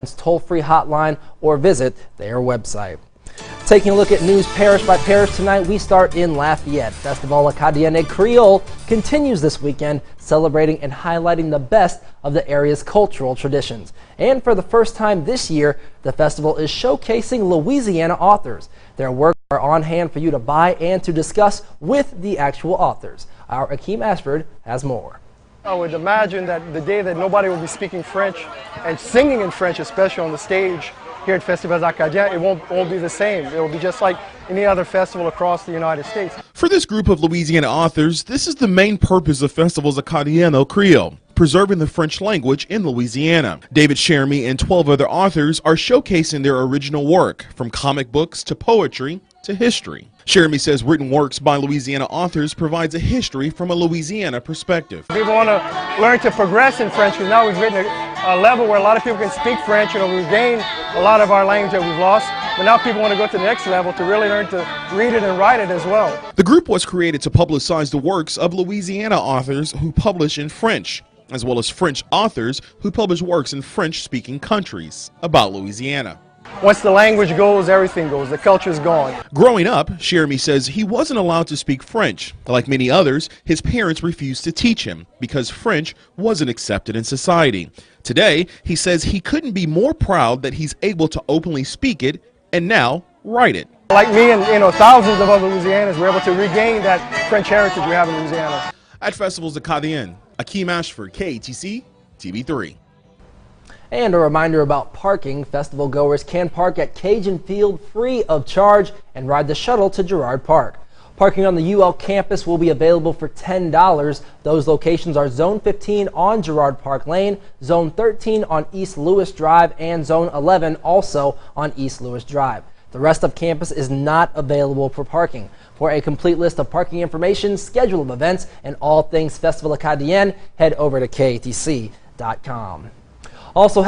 toll-free hotline or visit their website. Taking a look at news parish by parish tonight, we start in Lafayette. Festival Acadienne Creole continues this weekend, celebrating and highlighting the best of the area's cultural traditions. And for the first time this year, the festival is showcasing Louisiana authors. Their works are on hand for you to buy and to discuss with the actual authors. Our Akeem Ashford has more. I would imagine that the day that nobody will be speaking French and singing in French, especially on the stage here at Festivals Acadiens, it won't be the same. It will be just like any other festival across the United States. For this group of Louisiana authors, this is the main purpose of Festivals Acadiens Creole, preserving the French language in Louisiana. David Chermy and 12 other authors are showcasing their original work, from comic books to poetry to history. Chermy says written works by Louisiana authors provides a history from a Louisiana perspective. People want to learn to progress in French because now we've written a level where a lot of people can speak French. We've gained a lot of our language that we've lost, but now people want to go to the next level to really learn to read it and write it as well. The group was created to publicize the works of Louisiana authors who publish in French, as well as French authors who publish works in French-speaking countries about Louisiana. Once the language goes, everything goes. The culture is gone. Growing up, Chermy says he wasn't allowed to speak French. Like many others, his parents refused to teach him because French wasn't accepted in society. Today, he says he couldn't be more proud that he's able to openly speak it and now write it. Like me and thousands of other Louisianans, we're able to regain that French heritage we have in Louisiana. At Festivals Acadiens, Akeem Ashford, KATC, TV3. And a reminder about parking. Festival goers can park at Cajun Field free of charge and ride the shuttle to Girard Park. Parking on the UL campus will be available for $10. Those locations are Zone 15 on Girard Park Lane, Zone 13 on East Lewis Drive, and Zone 11 also on East Lewis Drive. The rest of campus is not available for parking. For a complete list of parking information, schedule of events, and all things Festival Acadiens, head over to KATC.com. Also